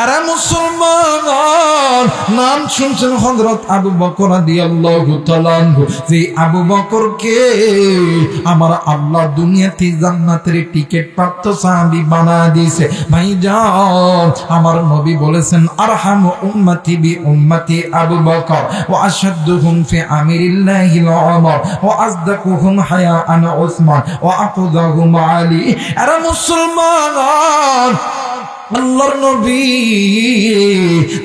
আরে মুসলমান, নাম শুনছেন হযরত আবু বকর রাদিয়াল্লাহু তাআলা আনহু। যে আবু বকরকে আমার আল্লাহ দুনিয়াতে জান্নাতের টিকিট প্রাপ্ত সাহাবী বানায় দিয়েছে। ভাইজান, আমার নবী বলেছেন আরহামু উম্মতি বি উম্মতি আবু বকর ওয়া আশাদ্দুহুম ফি আমিরিল্লাহিল উমর ওয়া আযদাকুহুম হায়াআন উসমান ওয়া আকুদাহুম আলী। আরে মুসলমান, আল্লাহর নবী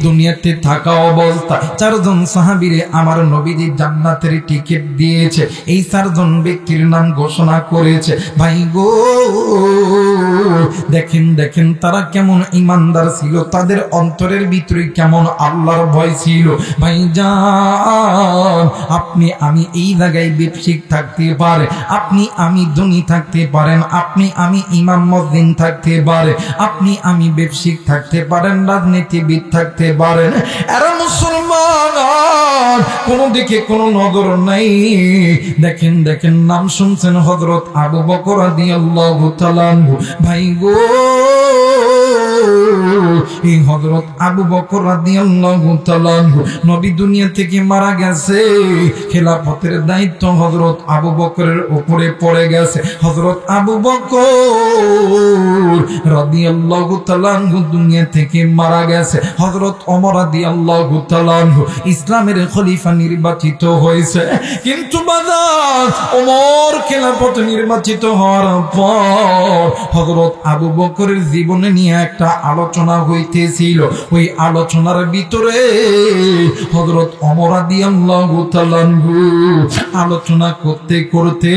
দুনিয়াতে থাকা অবস্থায় চারজন সাহাবীরে আমার নবীজি জান্নাতের টিকিট দিয়েছে। এই চারজন ব্যক্তির নাম ঘোষণা করেছে। ভাই গো, দেখেন দেখেন তারা কেমন ইমানদার ছিল, তাদের অন্তরের ভিতরে কেমন আল্লাহর ভয় ছিল। ভাইজান, আপনি আমি এই জায়গায় ব্যবসায়িক থাকতে পারে, আপনি আমি ধনী থাকতে পারেন, আপনি আমি ইমাম মুয়াজ্জিন থাকতে পারে, আপনি আমি ব্যবসায়িক থাকতে পারেন, রাজনীতিবিদ থাকতে পারেন। এরা মুসলমান, কোন দিকে কোনো নজর নাই। দেখেন দেখেন, নাম শুনছেন হযরত আবু বকর রাদিয়াল্লাহু তাআলা আনহু। ভাই গো, এই হযরত আবু বকর রাদিয়াল্লাহু তাআলা আনহু নবী দুনিয়া থেকে মারা গেছে, খেলাফতের দায়িত্ব হযরত আবু বকরের উপরে পড়ে গেছে। হযরত আবু বকর রাদিয়াল্লাহু তাআলা আনহু দুনিয়া থেকে মারা গেছে। হযরত ওমর রাদিয়াল্লাহু তাআলা আনহু ইসলামের খলিফা নির্বাচিত হয়েছে। কিন্তু বাজার ওমর খেলাফত নির্বাচিত হওয়ার পর হযরত আবু বকরের জীবনে নিয়ে একটা আলোচনা হইতেছিল। ওই আলোচনার ভিতরে হযরত ওমর রাদিয়াল্লাহু তাআলা আনহু আলোচনা করতে করতে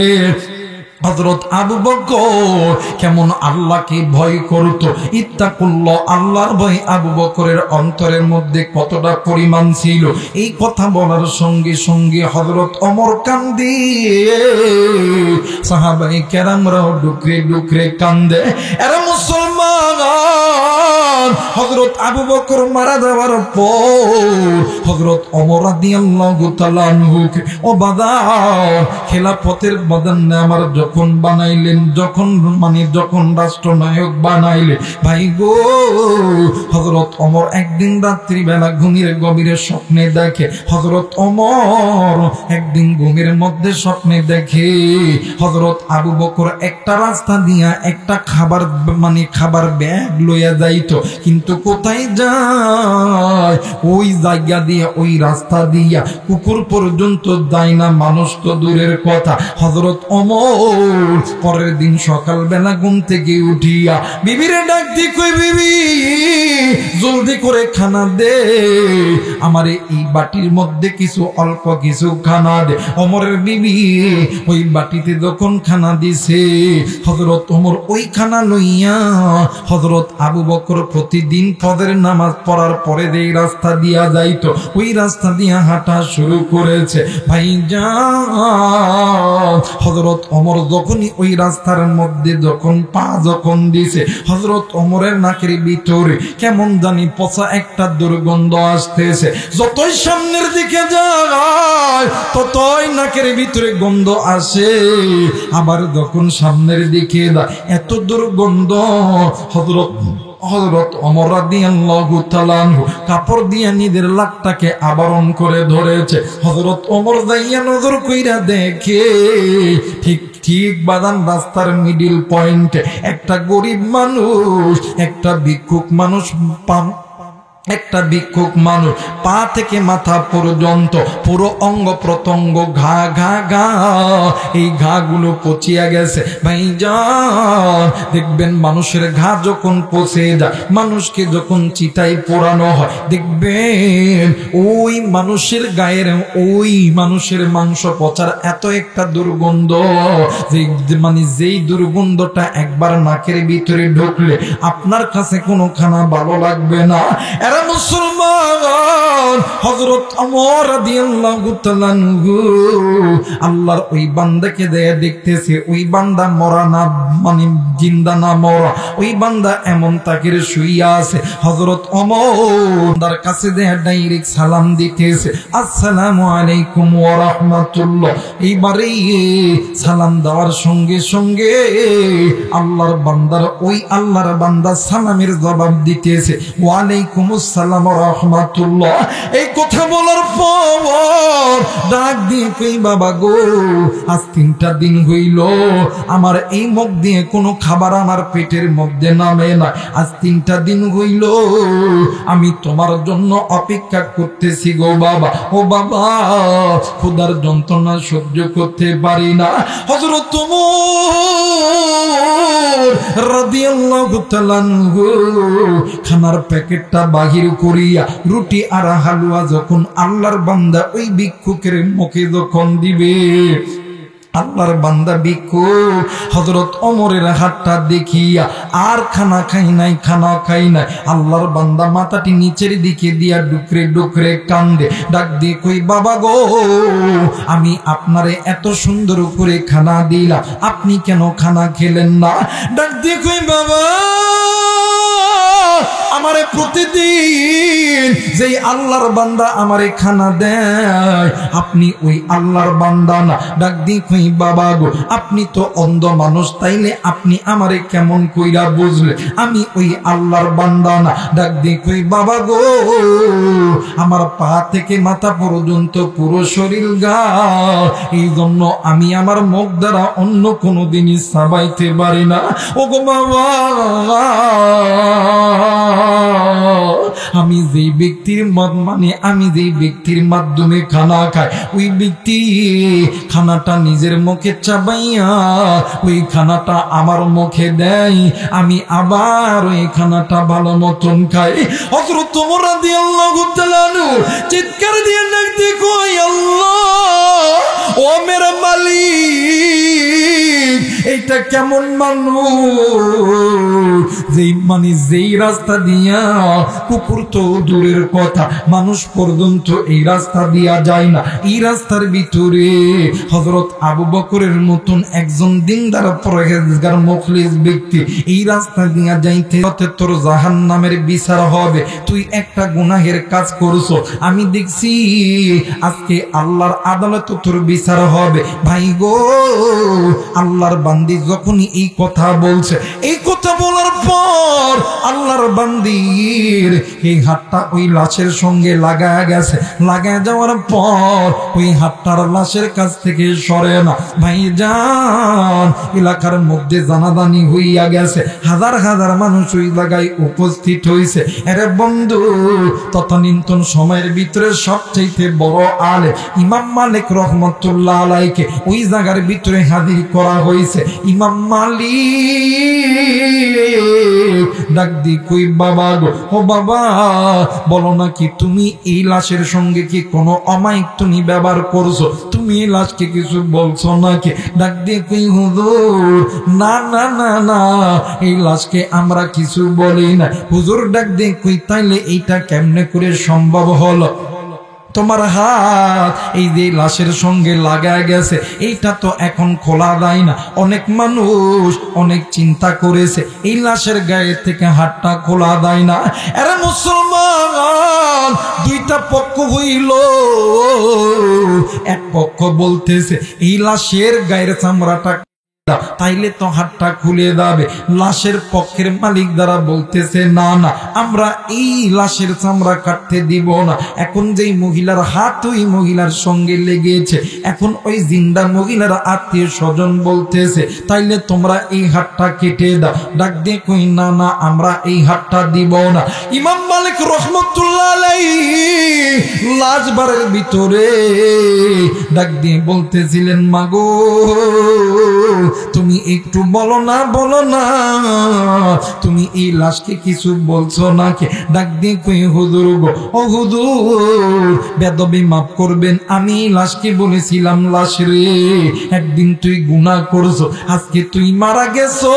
হযরত আবু বকর কেমন আল্লাহকে ভয় করত। ইত্তাকুল্লাহ, আল্লাহর ভয় আবু বকরের অন্তরের মধ্যে কতটা পরিমাণ ছিল, এই কথা বলার সঙ্গে সঙ্গে হযরত ওমর কান্দে, সাহাবায়ে কেরামরাও ডুকরে ডুকরে কান্দে। এরা মুসলমান, হযরত আবু বকর মারা যাওয়ার পর হযরত ওমর রাদিয়াল্লাহু তাআলা আনহুকে ও বাদার খেলাফতের বদনে আমার যখন বানাইলেন, যখন রাষ্ট্রনায়ক বানাইলেন, ভাই গো, হযরত ওমর একদিন রাত্রি বেলা ঘুমের গভীরে স্বপ্নে দেখে, হযরত ওমর একদিন ঘুমের মধ্যে স্বপ্নে দেখে হযরত আবু বকর একটা রাস্তা দিয়া একটা খাবার ব্যাগ লইয়া যাইতো, কিন্তু কোথায় যায়, ওই জায়গা দিয়ে ওই রাস্তা দিয়া কুকুর পর্যন্ত যায় না, মানুষ তো দূরের কথা। হযরত ওমর পরের দিন সকাল বেলা ঘুম থেকে উঠিয়া বিবিরে ডাক দিয়ে কই, বিবি জলদি করে খানা দে, আমারে এই বাটির মধ্যে কিছু অল্প কিছু খানা দে। ওমরের বিবি ওই বাটিতে যখন খানা দিছে, হযরত ওমর ওই খানা লইয়া হযরত আবু বকর প্রতিদিন ফজরের নামাজ পড়ার পরে যেই রাস্তা দিয়া যাইতো, ওই রাস্তা দিয়া হাঁটা শুরু করেছে। ভাইজান, হযরত ওমর যখনই ওই রাস্তার মধ্যে পা দিছে, হযরত ওমরের নাকের ভিতরে কেমন জানি পচা একটা দুর্গন্ধ আসতেছে। যতই সামনের দিকে যায় ততই নাকের ভিতরে গন্ধ আসে, আবার যখন সামনের দিকে যায় এত দুর্গন্ধ। হযরত ওমর রাদিয়াল্লাহু তাআলা আনহু কাপড় দিয়ে নিজের লাকটাকে আবরণ করে ধরেছে। হযরত ওমর যাইয়া নজর কইরা দেখে, ঠিক বাদান রাস্তার মিডিল পয়েন্টে একটা গরিব মানুষ, একটা ভিক্ষুক পা থেকে মাথা পর্যন্ত পুরো অঙ্গ প্রত্যঙ্গ ঘা ঘা ঘা, এই ঘা গুলো পচিয়া গেছে। ভাইজান, দেখবেন মানুষের ঘা যখন পচে যায়, মানুষকে যখন চিতায় পোড়ানো হয়, দেখবেন ওই মানুষের গায়ের ওই মানুষের মাংস পচার এত একটা দুর্গন্ধ, যেই দুর্গন্ধটা একবার নাকের ভিতরে ঢুকলে আপনার কাছে কোনো খানা ভালো লাগবে না। এরা মুসলমান, হযরত ওমর রাদিয়াল্লাহু তাআলা আল্লাহর ওই বান্দাকে দেখতেছে, ওই বান্দা মরা না, মানে জিন্দা না মরা, ওই বান্দা এমন তাকে শুইয়া আছে। হযরত ওমর তার কাছে ডাইরেক্ট সালাম দিতেছে, আসসালামু আলাইকুম ওয়া রাহমাতুল্লাহ। এইবারে সালাম দেওয়ার সঙ্গে সঙ্গে আল্লাহর বান্দা সালামের জবাব দিতেছে, ওয়া আলাইকুমুস সালাম ওয়া রাহমাতুল্লাহ। এই কথা বলার পর ডাক দিয়ে কই, বাবা গো, আজ 3টা দিন হইল আমার এই মুখ দিয়ে কোনো খাবার আমার পেটের মধ্যে নামে না। আজ 3টা দিন হইল আমি তোমার জন্য অপেক্ষা করতেছি গো বাবা। ও বাবা, ক্ষুধার যন্ত্রণা সহ্য করতে পারি না। হযরত ওমর রাদিয়াল্লাহু তাআলা খানার প্যাকেটটা বাহির করিয়া রুটি আর হালুয়া যখন আল্লাহর বান্দা ওই ভিক্ষুকের মুখে যখন দিবে, আল্লাহর বান্দা ভিক্ষু হযরত ওমরের হাতটা দেখিয়া আর খানা খাই নাই। আল্লাহর বান্দা মাথাটি নিচের দিকে দিয়া ডুকরে ডুকরে কান্দে, ডাক দিয়ে কই, বাবা গো, আমি আপনারে এত সুন্দর করে খানা দিলাম, আপনি কেন খানা খেলেন না? ডাক দিয়ে কই, বাবা, আমারে প্রতিদিন যেই আল্লাহর বান্দা আমারে খানা দেয়, আপনি ওই আল্লাহর বান্দা না। ডাক দিয়ে কই, বাবা গো, আপনি তো অন্ধ মানুষ, তাইলে আপনি আমারে কেমন কইরা বুঝলে আমি ওই আল্লাহর বান্দা না? ডাক দিয়ে কই, বাবা গো, আমার পা থেকে মাথা পর্যন্ত পুরো শরীর গা, এই জন্য আমি আমার মুখ দ্বারা অন্য কোনো জিনিস চাবাইতে পারি না। ও গো বাবা, আমি যেই ব্যক্তির মাধ্যমে খানা খাই, ওই ব্যক্তি খানাটা নিজের মুখে চাবাইয়া ওই খানাটা আমার মুখে দেয়, আমি আবার ওই খানাটা ভালো মতন খাই। হযরত ওমর রাদিয়াল্লাহু তাআলা চিৎকার দিয়ে ডাক দিয়ে কই, আল্লাহ, ও মেরা মালিক, এইটা কেমন মানুষ যেই রাস্তা দিয়া কুকুর তো দূরের কথা, মানুষ পর্যন্ত এই রাস্তা দিয়া যায় না, এই রাস্তার ভিতরে হযরত আবু বকরের মতন একজন দিনদার পরহেজগার মুখলিস ব্যক্তি এই রাস্তা দিয়া যাইতে তোর জাহান্নামের বিচার হবে। তুই একটা গুনাহের কাজ করছো, আমি দেখছি আজকে আল্লাহর আদালতে তোর বিচার হবে। ভাই গো, আল্লাহর বান্দি যখনই এই কথা বলছে, এই কথা বলার পর আল্লাহর বান্দির এই হাতটা ওই লাশের সঙ্গে লাগায় গেছে। লাগায় যাওয়ার পর ওই হাতটার লাশের কাছ থেকে সরে না। ভাইজান, এলাকার মধ্যে জানাজানি হইয়া গেছে, হাজার হাজার মানুষ ওই জায়গায় উপস্থিত হয়েছে। আরে বন্ধু, তথানীন্তন সময়ের ভিতরে সবচাইতে বড় আলেম ইমাম মালিক রহমতুল্লাহ আলাইকে ওই জায়গার ভিতরে হাজির করা হয়েছে। ইমাম মালিক ডাক দি কই, বাবা গো, ও বাবা, বলো না কি তুমি এই লাশের সঙ্গে কি কোনো অমায়িক তুমি ব্যবহার করছো? তুমি এই লাশকে কিছু বলছো নাকি? ডাক দিয়ে কই, হুজুর, না না না না, এই লাশকে আমরা কিছু বলি না। হুজুর ডাক দিয়ে কই, তাইলে এইটা কেমনে করে সম্ভব হলো? তোমার হাত এই যে লাশের সঙ্গে লাগায় গেছে, এইটা তো এখন খোলা যায় না। অনেক মানুষ অনেক চিন্তা করেছে, এই লাশের গায়ে থেকে হাতটা খোলা যায় না। এরা মুসলমান, দুইটা পক্ষ হইল। এক পক্ষ বলতেছে এই লাশের গায়ের চামড়াটা তাইলে তো হাতটা খুলে যাবে। লাশের পক্ষের মালিক দ্বারা বলতেছে, না না, আমরা এই লাশের চামড়া কাটতে দিব না। এখন যেই মহিলার হাত ওই মহিলার সঙ্গে লেগেছে, এখন ওই জিন্দা মহিলার আত্মীয় স্বজন বলতেছে, তাইলে তোমরা এই হাতটা কেটে দাও। ডাক দিয়ে কই, না না, আমরা এই হাতটা দিব না। ইমাম মালিক রহমতুল্লাহ আলাইহি লাশবারের ভিতরে ডাক দিয়ে বলতেছিলেন, মাগো, তুমি একটু বলো না, বলো না, তুমি এই লাশকে কিছু বলছো নাকি? ডাক দিয়ে কই হুজুর গো, ও হুজুর বেদবি মাফ করবেন, আমি এই লাশকে বলেছিলাম, লাশ রে একদিন তুই গুনাহ করছো, আজকে তুই মারা গেছো,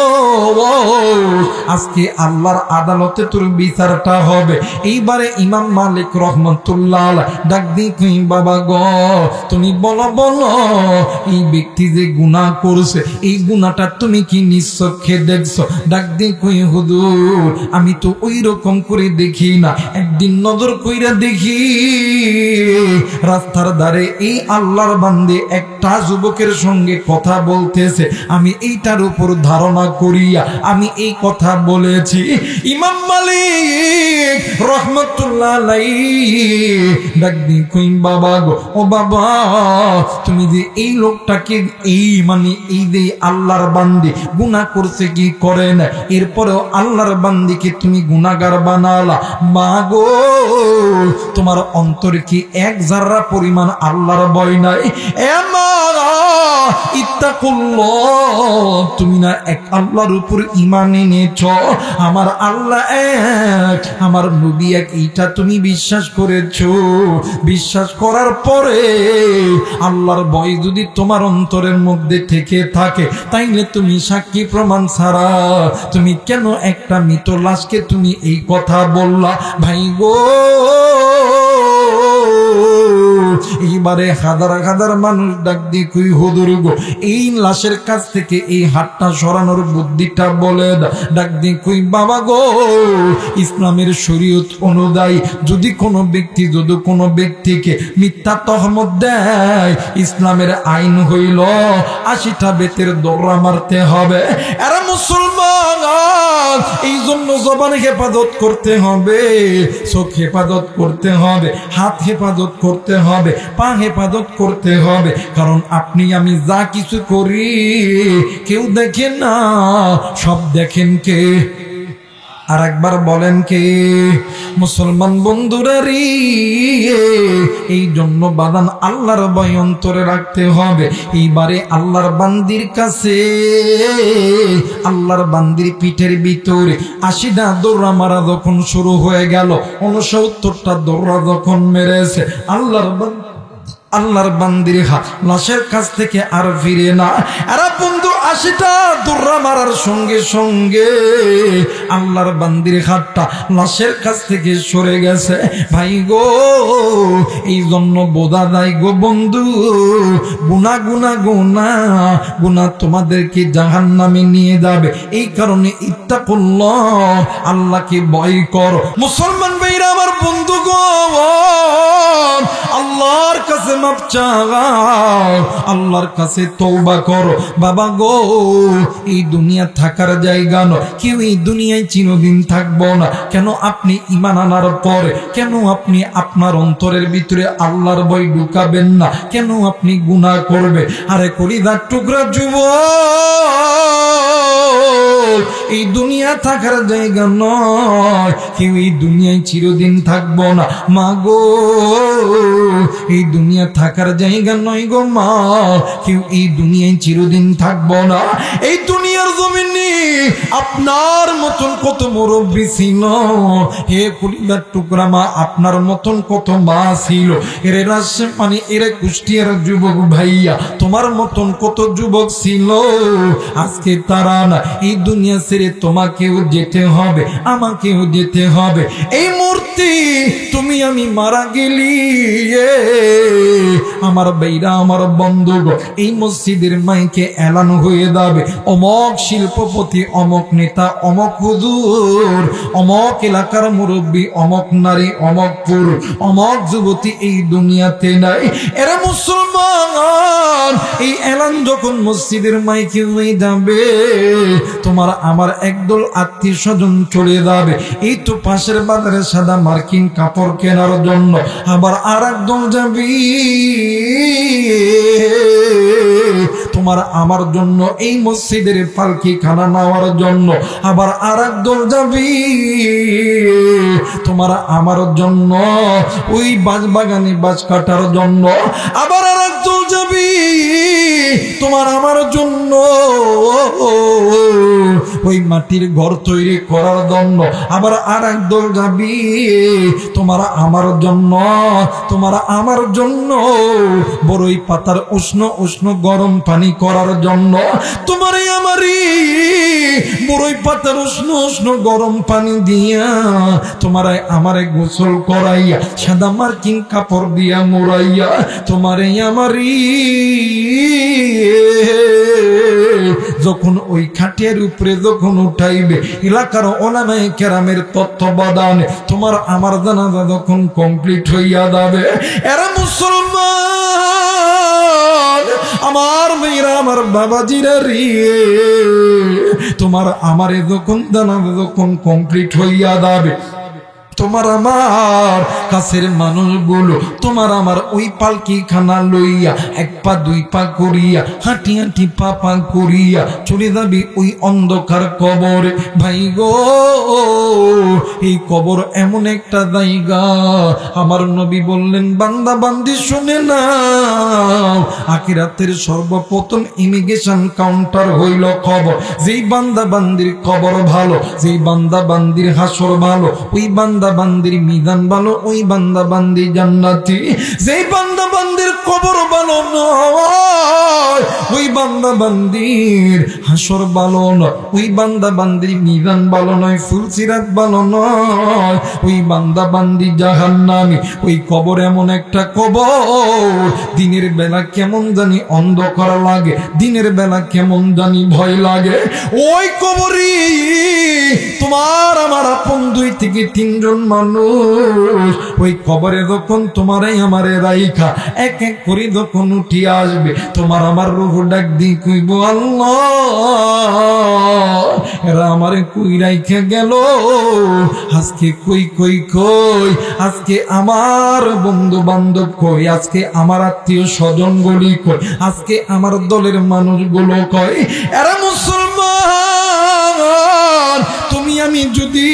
আজকে আল্লাহর আদালতে তোর বিচারটা হবে। এইবারে ইমাম মালিক রহমতুল্লাহ আলাইহি ডাক দিয়ে কই বাবা গো, তুমি বলো বলো, এই ব্যক্তি যে গুনাহ করছে এই গুনাহটা তুমি কি নিশ্চক্ষে দেখছো? ডাক দিয়ে কই হুজুর আমি তো ওই রকম করে দেখি না, একদিন নজর কইরা দেখি রাস্তার ধারে এই আল্লাহর বান্দে একটা যুবকের সঙ্গে কথা বলতেছে, আমি এইটার উপর ধারণা করিয়া আমি এই কথা বলেছি। ইমাম মালিক রহমতুল্লাহ আলাইহি ডাক দিয়ে কই বাবা গো, ও বাবা তুমি যে এই লোকটাকে এই মানে এই যে আল্লাহর বান্দি গুনাহ করছে কি করে না, এরপরেও আল্লাহর বান্দিকে তুমি গুনাহগার বানালা, মা গো তোমার অন্তরে কি এক জাররা পরিমাণ আল্লাহর ভয় নাই? এ মা ইত্তাকুল্লাহ, তুমি না এক আল্লাহর উপর ঈমান এনেছ, আমার আল্লাহ এক, আমার নবী এক, এইটা তুমি বিশ্বাস করেছো। বিশ্বাস করার পরে আল্লাহর ভয় যদি তোমার অন্তরের মধ্যে থেকে থাকে, তাইলে তুমি সাক্ষী প্রমাণ ছাড়া তুমি কেন একটা মৃত লাশকে তুমি এই কথা বললা? ভাই গো এইবারে হাজার হাজার মানুষ ডাক দিয়ে কই হুজুর গো, এই লাশের কাছ থেকে এই হাতটা সরানোর বুদ্ধিটা বলে ডাক দিয়ে কই বাবা গো, ইসলামের শরীয়ত অনুযায়ী যদি কোনো ব্যক্তিকে মিথ্যা তহমত দেয়, ইসলামের আইন হইল 80টা বেতের দৌড়া মারতে হবে। এরা মুসলমান, এই জন্য জবান হেফাজত করতে হবে, চোখ হেফাজত করতে হবে, হাত হেফাজত করতে হবে, পা হেফাজত করতে হবে, কারণ আপনি আমি যা কিছু করি কেউ দেখেন না, সব দেখেন কে? আর একবার বলেন কে? মুসলমান বন্ধুরা রে, এই জন্য বাদান আল্লাহর ভয় অন্তরে রাখতে হবে। এইবারে আল্লাহর বান্দির কাছে, আল্লাহর বান্দির পিঠের ভিতরে 80টা দৌড়া মারা যখন শুরু হয়ে গেল, 69টা দৌড়া যখন মেরেছে, আল্লাহর বান্দির হাত লাশের কাছ থেকে আর ফিরে না। আরে বন্ধু 80টা দৌড়া মারার সঙ্গে সঙ্গে আল্লাহর বান্দির হাতটা লাশের কাছ থেকে সরে গেছে। ভাই গো এই জন্য বোঝা যায় গো বন্ধু, গুনাহ গুনাহ গুনাহ গুনাহ তোমাদেরকে জাহান্নামে নিয়ে যাবে। এই কারণে ইত্তাকুল্লাহ, আল্লাহকে ভয় করো। মুসলমান ভাইরা আমার বন্ধু গো, আল্লাহর কাছে মাফ চাও, আল্লাহর কাছে তওবা করো। বাবা গো এই দুনিয়া থাকার জায়গা নয়, কেউ এই দুনিয়ায় চিরদিন থাকবো না। কেন আপনি ঈমান আনার পরে কেন আপনি আপনার অন্তরের ভিতরে আল্লাহর ভয় ঢুকাবেন না? কেন আপনি গুনাহ করবে? আরে কলিজার টুকরা যুবক, এই দুনিয়া থাকার জায়গা নয়, কেউ এই দুনিয়ায় চিরদিন থাকবো না। মা গো এই দুনিয়া থাকার জায়গা নয় গো মা, কেউ এই দুনিয়ায় চিরদিন থাকবো না। এই দুনিয়ার জমিনে আপনার মতন কত মুরব্বী ছিল, হে কলিজার টুকরা মা, আপনার মতন কত মা ছিল। এরে রাজশাহী মানে এরে কুষ্টিয়ার যুবক ভাইয়া, তোমার মতন কত যুবক ছিল, আজকে তারা না। এই দুনিয়া ছেড়ে তোমাকেও যেতে হবে, আমাকেও যেতে হবে। এই মূর্তি তুমি আমি মারা গেলি, আমার ভাইরা আমার বন্ধুগণ, এই মসজিদের মাইকে এলান হয়ে যাবে, অমক শিল্পপতি, অমক নেতা, অমক হুজুর, অমক এলাকার মুরব্বী, অমক নারী, অমক পুরুষ, অমক যুবতী এই দুনিয়াতে নাই। এরা মুসলমান, এই এলান যখন মসজিদের মাইকে হয়ে যাবে, তোমার আমার একদল আত্মীয় স্বজন চলে যাবে। এই তো পাশের বাজারে সাদা মার্কিন কাপড় কেনার জন্য, আবার আর একদল যাবি তোমার আমার জন্য এই মসজিদের পালকি খানা নেওয়ার জন্য, আবার আর একদল যাবি তোমার আমার জন্য ওই বাঁশ বাগানে বাঁশ কাটার জন্য, আবার আর একদল যাবি তোমার আমার জন্য ওই মাটির ঘর তৈরি করার জন্য আবার আর এক দল যাবি তোমার আমার জন্য, তোমার আমার জন্য বড়ই পাতার উষ্ণ উষ্ণ গরম পানি করার জন্য, তোমারই আমারই বড়ই পাতার উষ্ণ উষ্ণ গরম পানি দিয়া তোমারে আমারে গোসল করাইয়া সাদা মার্কিন কাপড় দিয়া মোড়াইয়া তোমারে আমারই যখন ওই খাটিয়ার উপরে যখন উঠাইবে এলাকার ওলামায়ে কেরামের তত্ত্বাবধানে তোমার আমার জানাজা যখন কমপ্লিট হইয়া যাবে, এরা মুসলমান আমার মেয়েরা আমার বাবাজিরা রে, তোমার আমারে যখন জানাজা যখন কমপ্লিট হইয়া যাবে তোমার আমার কাছের মানুষগুলো তোমার আমার ওই পালকি খানা লইয়া এক পা দুই পা করিয়া হাঁটি হাঁটি পা পা করিয়া চলে যাবি ওই অন্ধকার কবরে। ভাই গো, এই কবর এমন একটা জায়গা, আমার নবী বললেন বান্দা বান্দি শুনে না, আখিরাতের সর্বপ্রথম ইমিগ্রেশন কাউন্টার হইল কবর। যেই বান্দা বান্দির কবর ভালো, যেই বান্দা বান্দির হাসর ভালো, ওই বান্দা বান্দির মিজান ভালো, ওই বান্দা বান্দি জান্নাতি। যেই বান্দা বান্দির কবর ভালো নয়, ওই বান্দা বান্দির হাসর ভালো নয়, ওই বান্দা বান্দির মিজান ভালো নয়, ফুলসিরাত ভালো নয়, ওই বান্দা বান্দি জাহান্নামী। ওই কবর এমন একটা কবর, দিনের বেলা কেমন জানি অন্ধকার লাগে, দিনের বেলা কেমন জানি ভয় লাগে। ওই কবরই তোমার আমার আপন 2 থেকে 3 জন মানুষ ওই কবরে যখন তোমারে আমারে রাইখা এক এক করে যখন উঠি আসবে, তোমার আমার রূহ ডাক দি কইব আল্লাহ এরা আমারে কই রাইখা গেল, আজকে কই কই কই, আজকে আমার বন্ধু বান্ধব কই, আজকে আমার আত্মীয় স্বজন গুলি কই, আজকে আমার দলের মানুষগুলো কই। এরা মুসলমান, তুমি আমি যদি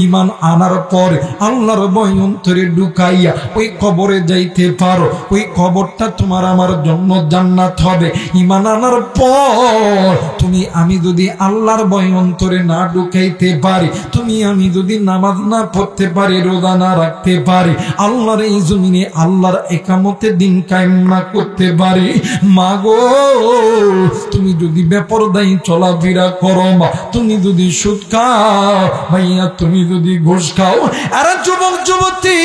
ইমান আনার পর আল্লাহর ভয় অন্তরে ঢুকাইয়া ওই কবরে যাইতে পারো, ওই কবরটা তোমার আমার জন্য জান্নাত হবে। ইমান আনার পর তুমি আমি যদি আল্লাহর ভয় অন্তরে না ঢুকাইতে পারি, তুমি আমি যদি নামাজ না পড়তে পারি, রোজা না রাখতে পারি, আল্লাহর এই জমিনে আল্লাহর একামতে দিন কায়েম না করতে পারি, মাগো তুমি যদি বেপরদায়ী চলাফেরা করো, মা তুমি যদি সুদ খাও, ভাইয়া তুমি যদি ঘুষ খাও, আরে যুবক যুবতী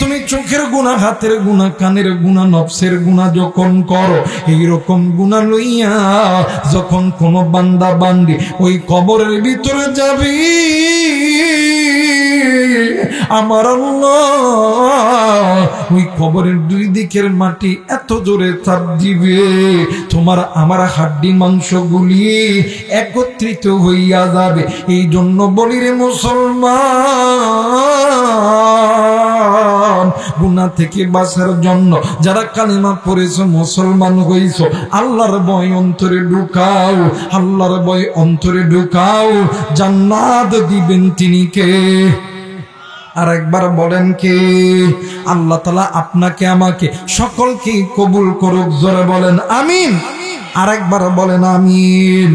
তুমি চোখের গুনাহ, হাতের গুনাহ, কানের গুনাহ, নফসের গুনাহ যখন করো, এইরকম গুনাহ লইয়া যখন কোন বান্দা বান্দি ওই কবরের ভিতরে যাবি, আমার আল্লাহ ওই কবরের 2 দিকের মাটি এত জোরে চাপ দিবে, তোমার আমার হাড্ডি মাংস গুলি একত্রিত হইয়া যাবে। এই জন্য বলি রে মুসলমান, গুনাহ থেকে বাঁচার জন্য যারা কালেমা পড়েছো, মুসলমান হইছো, আল্লাহর ভয় অন্তরে ঢুকাও, আল্লাহর ভয় অন্তরে ঢুকাও, জান্নাত দিবেন তিনি কে? আর একবার বলেন কে? আল্লাহ তাআলা আপনাকে আমাকে সকলকে কবুল করুক, জোরে বলেন আমিন। আর একবার বলেন আমিন,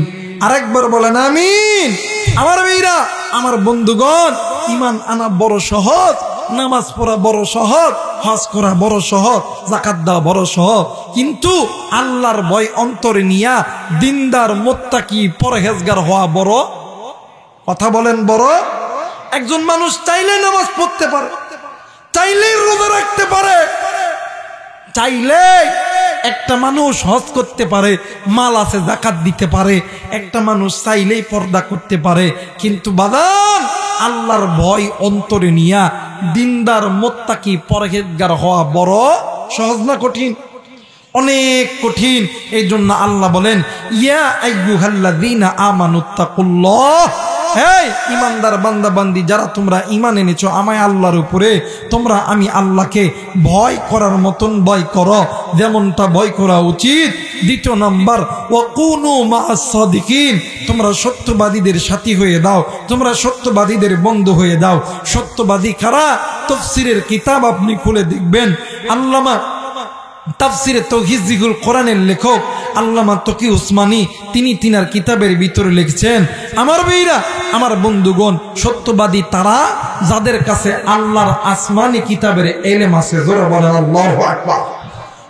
আর একবার বলেন আমিন। আমার ভাইরা, আমার বন্ধুগণ, ঈমান আনা বড় সহজ, নামাজ পড়া বড় সহজ, হজ করা বড় সহজ, যাকাত দেওয়া বড় সহজ, কিন্তু আল্লাহর ভয় অন্তরে নিয়া দিনদার মুত্তাকি পরহেজগার হওয়া বড়। কথা বলেন বড়। একজন মানুষ চাইলে নামাজ পড়তে পারে, চাইলে রোজা রাখতে পারে, চাইলে একটা মানুষ হজ করতে পারে, মাল আছে যাকাত দিতে পারে, একটা মানুষ চাইলেই পর্দা করতে পারে, কিন্তু বাদান আল্লাহর ভয় অন্তরে নিয়া দিনদার মুত্তাকি পরহেজগার হওয়া বড় সহজ না কঠিন? অনেক কঠিন। এই জন্য আল্লাহ বলেন ইয়া আইয়ুহাল্লাযীনা আমানুত্তাকুল্লাহ, এই ইমানদার বান্দা বান্দি যারা তোমরা ঈমান এনেছো আমায় আল্লাহর উপরে, তোমরা আমি আল্লাহকে ভয় করার মতন ভয় করো, যেমনটা ভয় করা উচিত। 2 নাম্বার ওয়াকুনু মা'আস সাদিকিন, তোমরা সত্যবাদীদের সাথী হয়ে দাও, তোমরা সত্যবাদীদের বন্ধু হয়ে দাও। সত্যবাদী কারা? তাফসীরের কিতাব আপনি খুলে দেখবেন, আল্লামা তাফসিরে তাওহিজুল কোরআনের লেখক আল্লামা তকি উসমানী তিনি তিনার কিতাবের ভিতরে লিখছেন, আমার ভাইরা, আমার বন্ধুগণ, সত্যবাদী তারা যাদের কাছে আল্লাহর আসমানি কিতাবের ইলম আছে। জোরে বলেন আল্লাহু আকবার।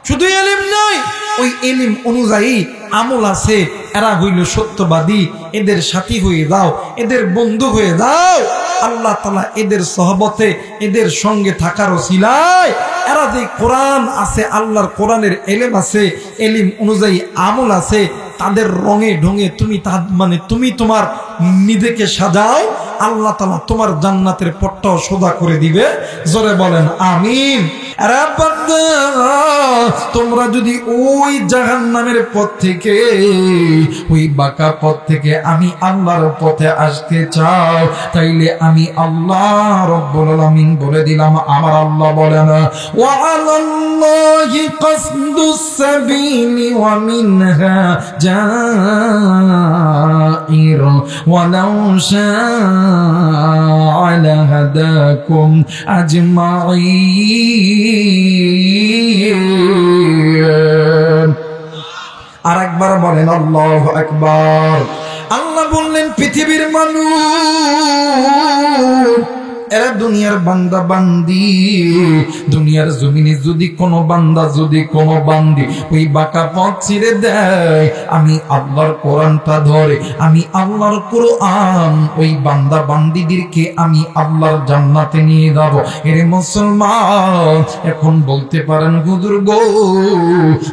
শুধু ইলম নয়, ওই ইলম অনুযায়ী আমল আছে। এরা হইল সত্যবাদী। এদের সাথী হয়ে যাও, এদের বন্ধু হয়ে যাও। আল্লাহ তাআলা এদের সহবতে, এদের সঙ্গে থাকার ওসিলায় এরা যে কোরআন আছে, আল্লাহর কোরআনের ইলম আছে, ইলম অনুযায়ী আমল আছে, তাদের রঙে ঢঙে তুমি তোমার নিজেকে সাজাও, আল্লাহ তাআলা তোমার জান্নাতের পথটাও সোজা করে দিবে। জোরে বলেন আমিন। আরে বান্দা, তোমরা যদি ওই জাহান্নামের পথ থেকে, ওই বাঁকা পথ থেকে আমি আল্লাহর পথে আসতে চাও, তাইলে আমি আল্লাহ রব্বুল আলামিন বলে দিলাম, আমার আল্লাহ বলেন, ওয়া আলাল্লাহি কাসদুস সাবিলি ওয়া মিনহা জাইর ওয়ালাউ শাআ লাহাদাকুম আজমাইন। আর একবার বলেন আল্লাহু আকবার। আল্লাহ বললেন, পৃথিবীর মানুষ, এরা দুনিয়ার বান্দা বান্দি, দুনিয়ার জমিনে যদি কোনো বান্দা, যদি কোনো বান্দি ওই বাঁকা পথ ছেড়ে দেয়, আমি আল্লাহর কোরআনটা ধরে, আমি আল্লাহর কোরআন ওই বান্দা বান্দিদেরকে আমি আল্লাহর জান্নাতে নিয়ে যাব। এর মুসলমান, এখন বলতে পারেন হুজুর গো,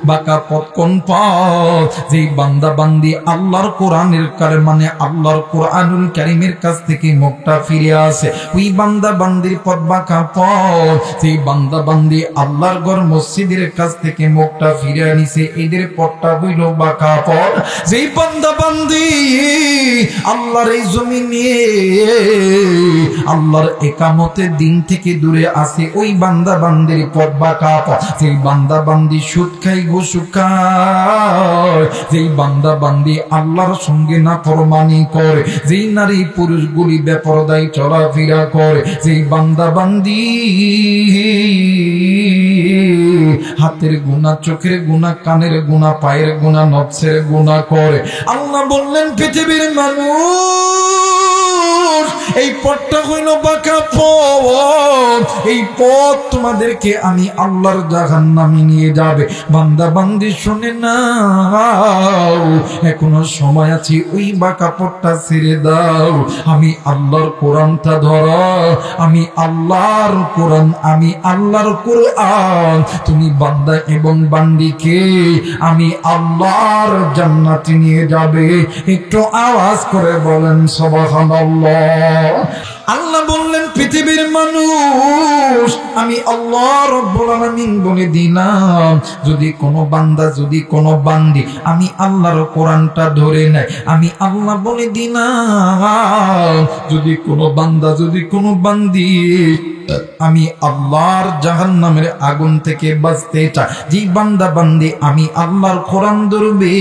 বাঁকা পথ কোন পথ? যেই বান্দা বান্দি আল্লাহর কোরআনের মানে আল্লাহর কোরআনুল কারীমের কাছ থেকে মুখটা ফিরে আসে, ওই বান্দা বান্দির পথ বাঁকা পথ। সেই বান্দা বান্দি আল্লাহর ঘর মসজিদের কাছ থেকে মুখটা ফিরে আনিছে, এদের পথটা হইল বাঁকা পথ। যেই বান্দা বান্দি আল্লাহর এই জমিনে আল্লাহর একামতের দিন থেকে দূরে আসে, ওই বান্দা বান্দির পথ বাঁকা পথ। যেই বান্দা বান্দি সুদ খায়, ঘুষ খায়, যেই বান্দা বান্দি আল্লাহর সঙ্গে নাফরমানি করে, যেই নারী পুরুষগুলি বেপরদায় চলাফেরা করে, যেই বান্দা বান্দি হাতের গুনাহ, চোখের গুনাহ, কানের গুনাহ, পায়ের গুনাহ, নফসের গুনাহ করে, আল্লাহ বললেন, পৃথিবীর মানুষ, এই পথটা হইল বাঁকা পথ। এই পথ তোমাদেরকে আমি আল্লাহর জাহান্নামে নিয়ে যাবে। বান্দা বান্দি শুনে নাও, এখনো সময় আছে, ওই বাঁকা পথটা ছেড়ে দাও, আমি আল্লাহর কোরআনটা ধরো, আমি আল্লাহর কোরআন, আমি আল্লাহর কোরআন, তুমি বান্দা এবং বান্দিকে আমি আল্লাহর জান্নাতে নিয়ে যাবে। একটু আওয়াজ করে বলেন সুবহানাল্লাহ। আল্লাহ বললেন, পৃথিবীর মানুষ, আমি আল্লাহ রব্বুল আলামিন বলে দিলাম, যদি কোনো বান্দা, যদি কোনো বান্দি আমি আল্লাহর কোরআনটা ধরে নেয়, আমি আল্লাহ বলে দিলাম, যদি কোনো বান্দা, যদি কোনো বান্দি আমি আল্লাহর জাহান্নামের আগুন থেকে বাঁচতে চাই, যে বান্দা বান্দি আমি আল্লাহর কোরআন ধরবে,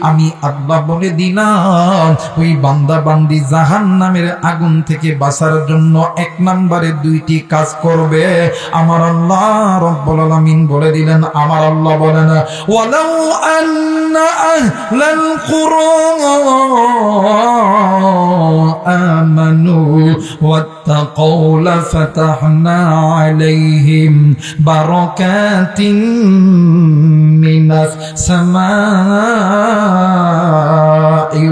আমি আল্লাহ বলে দিলাম, ওই বান্দা বান্দি জাহান্নামের আগুন থেকে বাঁচার জন্য এক নম্বরে দুইটি কাজ করবে। আমার আল্লাহ রব্বুল আলামিন বলে দিলেন, আমার আল্লাহ বলেন, ওয়ালাউ আন্না আহলাল কুরআন আমানু ওয়াত্তাকাউ লাফাতাহনা আলাইহিম বারাকাতিন মিনাস সামাই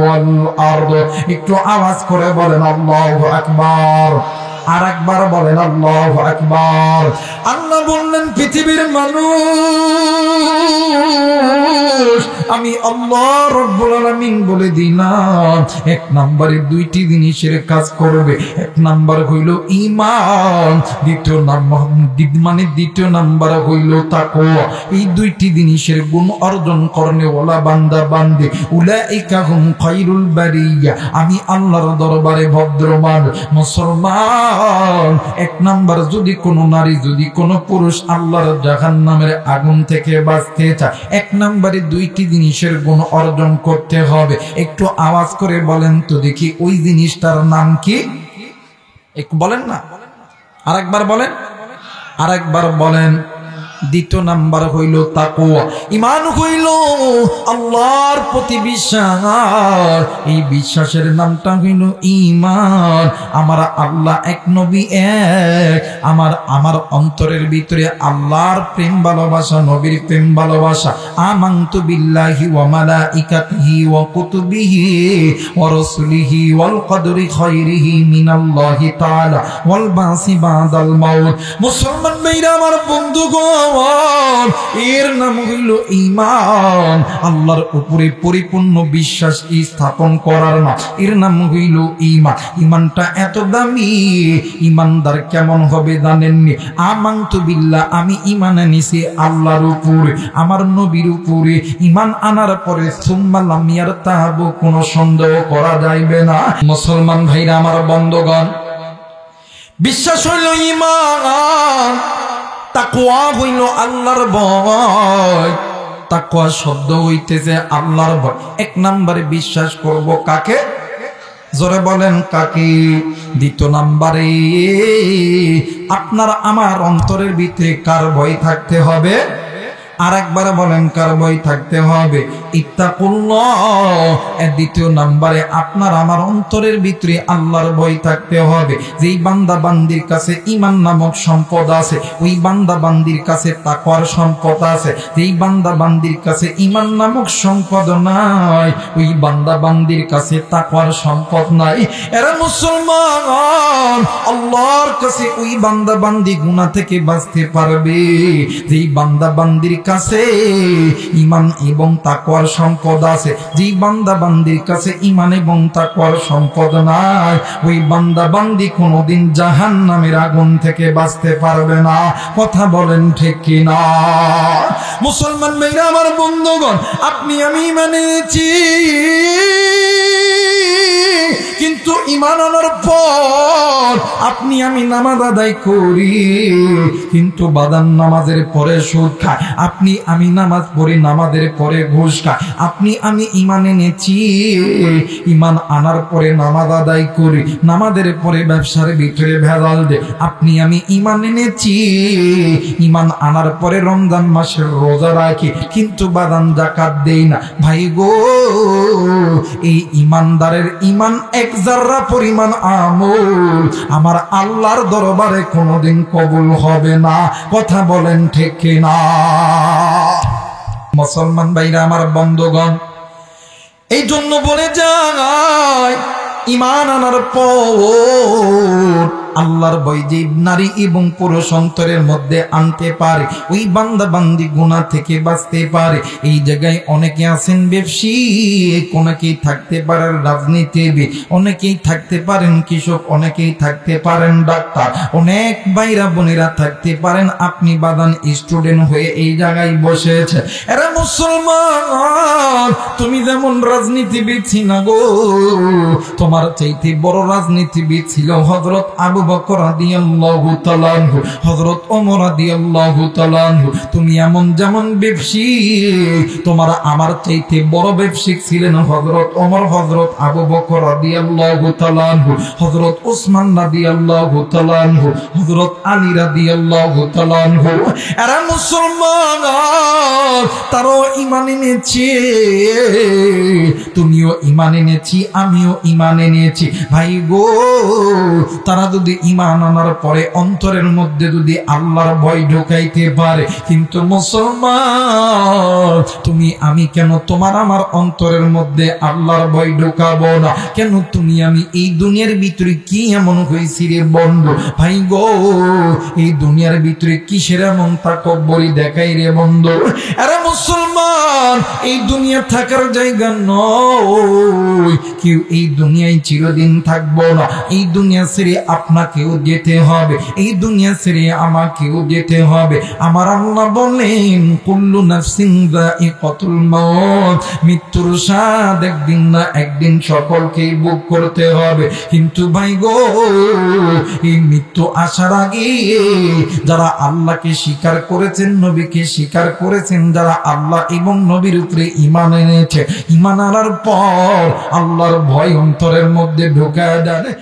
ওয়াল আরদ। একটু আওয়াজ করে বলেন আল্লাহু আকবার। আর একবার বলেন আল্লাহু আকবার। আল্লাহ বললেন, পৃথিবীর মানুষ, আমি আল্লাহ রব্বুল আলামিন বলে দিলাম, এক নম্বরে দুইটি জিনিসের কাজ করবে। এক নাম্বার হইল ঈমান, দ্বিতীয় নাম্বার হইল তাকওয়া। এই দুইটি জিনিসের গুণ অর্জন করনে ওয়ালা বান্দা বান্দি উলাইকা হুম খায়রুল বারিয়া, আমি আল্লাহর দরবারে ভদ্রমান মুসলমান। এক নাম্বার, যদি কোন নারী, যদি কোন পুরুষ আল্লাহর জাহান্নামের আগুন থেকে বাঁচতে চায়, এক নম্বরে দুইটি জিনিসের গুণ অর্জন করতে হবে। একটু আওয়াজ করে বলেন তো দেখি, ওই জিনিসটার নাম কি? একটু বলেন না, আরেকবার বলেন, আরেকবার বলেন। দ্বিতীয় নাম্বার হইল তাকওয়া। ঈমান হইল আল্লাহর প্রতি বিশ্বাস। এই বিশ্বাসের নামটা হইল ঈমান। আমার আল্লাহ এক, নবী এক। আমার অন্তরের ভিতরে আল্লাহর প্রেম ভালোবাসা, নবীর প্রেম ভালোবাসা। আমানতু বিল্লাহি ওয়া মালাইকাতিহি ওয়া কুতুবিহি ওয়া রাসূলিহি ওয়াল কদরি খায়রিহি মিনাল্লাহি তাআলা ওয়াল বাসি বাদাল মাউত। মুসলমান ভাইরা আমার বন্ধুগণ, এর নাম হইল ঈমান। আল্লাহর উপরে পরিপূর্ণ বিশ্বাস স্থাপন করার নাম, এর নাম হইল ঈমান। ঈমানটা এত দামি। ঈমানদার কেমন হবে জানেননি? আমানতু বিল্লাহ, আমি ঈমান আনিছি আল্লাহর উপরে, আমার নবীর উপরে। ঈমান আনার পরে সুম্মা লাম ইয়ারতাবু, কোনো সন্দেহ করা যাইবে না। মুসলমান ভাইরা আমার বন্ধুগণ, বিশ্বাস হইল ঈমান, তাকওয়া হইল আল্লাহর ভয়। তাকওয়া শব্দ হইতেছে আল্লাহর ভয়। এক নম্বরে বিশ্বাস করব কাকে? জোরে বলেন কাকে? দ্বিতীয় নম্বরে আপনার আমার অন্তরের ভিতরে কার ভয় থাকতে হবে? আর একবার বলেন, কার ভয় থাকতে হবে? ইত্তাকুল্লাহ। দ্বিতীয় নম্বরে আপনার আমার অন্তরের ভিতরে আল্লাহর ভয় থাকতে হবে। যেই বান্দা বান্দির কাছে ঈমান নামক সম্পদ আছে, ওই বান্দা বান্দির কাছে তাকওয়ার সম্পদ আছে। যেই বান্দা বান্দির কাছে ঈমান নামক সম্পদ নাই, ওই বান্দা বান্দির কাছে তাকওয়ার সম্পদ নাই। এরা মুসলমান, আল্লাহর কাছে ওই বান্দা বান্দি গুনাহ থেকে বাঁচতে পারবে যেই বান্দা বান্দির কাছে ঈমান এবং তাকওয়ার সম্পদ আছে। যেই বান্দা বান্দির কাছে ঈমান এবং তাকওয়ার সম্পদ নাই, ওই বান্দা বান্দি কোনোদিন জাহান্নামের আগুন থেকে বাঁচতে পারবে না। কথা বলেন ঠিক কি না? মুসলমান ভাইরা আমার বন্ধুগণ, আপনি আমি ঈমান এনেছি, কিন্তু ঈমান আনার পর আপনি আমি নামাজ আদায় করি, কিন্তু বাদান নামাজের পরে সুদ খায়। আপনি আমি নামাজ পড়ি, নামাজের পরে ঘুষ খায়। আপনি আমি ঈমান এনেছি, ঈমান আনার পরে নামাজ আদায় করি, নামাজের পরে ব্যবসার ভিতরে ভেজাল দে। আপনি আমি ঈমান এনেছি, ঈমান আনার পরে রমজান মাসের রোজা রাখি, কিন্তু বাদান যাকাত দেই না। ভাই গো, এই ঈমানদারের ঈমান এক জাররা পরিমাণ আমল আমার আল্লাহর দরবারে কোনোদিন কবুল হবে না। কথা বলেন ঠিক কি না? মুসলমান ভাইরা আমার বন্ধুগণ, এই জন্য বলে যায় ঈমান আনার পর আল্লাহর ভয় যে নারী এবং পুরুষ অন্তরের মধ্যে আনতে পারে, ওই বান্দা বান্দি গুনাহ থেকে বাঁচতে পারে। এই জায়গায় অনেকে আছেন ব্যবসায়িক, অনেকেই থাকতে পারেন রাজনীতিবিদ, অনেকেই থাকতে পারেন কৃষক, অনেকেই থাকতে পারেন ডাক্তার, অনেক ভাইরা বোনেরা থাকতে পারেন। আপনি বাদান স্টুডেন্ট হয়ে এই জায়গায় বসেছে। এরা মুসলমান, তুমি যেমন রাজনীতিবিদ ছিল গো, তোমার চাইতে বড় রাজনীতিবিদ ছিল হযরত আবু বকর রাদিয়াল্লাহু তাআলা আনহু, হযরত ওমর রাদিয়াল্লাহু তাআলা আনহু। তুমি এমন যেমন ব্যবসায়িক, তোমার আমার চাইতে বড় ব্যবসায়িক ছিলেন হযরত ওমর, হযরত আবু বকর রাদিয়াল্লাহু তাআলা আনহু, হযরত ওসমান রাদিয়াল্লাহু তাআলা আনহু, হযরত আলী রাদিয়াল্লাহু তাআলা আনহু। এরা মুসলমান, তারাও ঈমান এনেছে, তুমিও ঈমান এনেছি, আমিও ঈমান এনেছি। ভাই গো, তারা যদি ঈমান আনার পরে অন্তরের মধ্যে যদি আল্লাহর ভয় ঢুকাইতে পারে, কিন্তু মুসলমান তুমি আমি কেন তোমার আমার অন্তরের মধ্যে আল্লাহর ভয় ঢুকাবো না? কেন তুমি আমি এই দুনিয়ার ভিতরে কি এমন হয়েছি রে বন্ধু? ভাই গো, এই দুনিয়ার ভিতরে কিসের এমন তাকব্বরি দেখাই রে বন্ধু? আরে মুসলমান, এই দুনিয়া থাকার জায়গা নয়। কেউ এই দুনিয়ায় চিরদিন থাকবো না। এই দুনিয়া ছেড়ে আপনাকেও যেতে হবে, এই দুনিয়া ছেড়ে আমাকেও যেতে হবে। আমার আল্লাহ বলেন, কুল্লু নাফসিন যায়িকাতুল মাউত, মৃত্যুর স্বাদ একদিন না একদিন সকলকেই ভোগ করতে হবে। কিন্তু ভাই গো, এই মৃত্যু আসার আগে যারা আল্লাহকে স্বীকার করেছেন, নবীকে স্বীকার করেছেন, যারা আল্লাহ এবং নবীর উপরে ঈমান এনেছে, ঈমান আনার পর আল্লাহর ভয় অন্তরের মধ্যে ঢুকায় দেয়।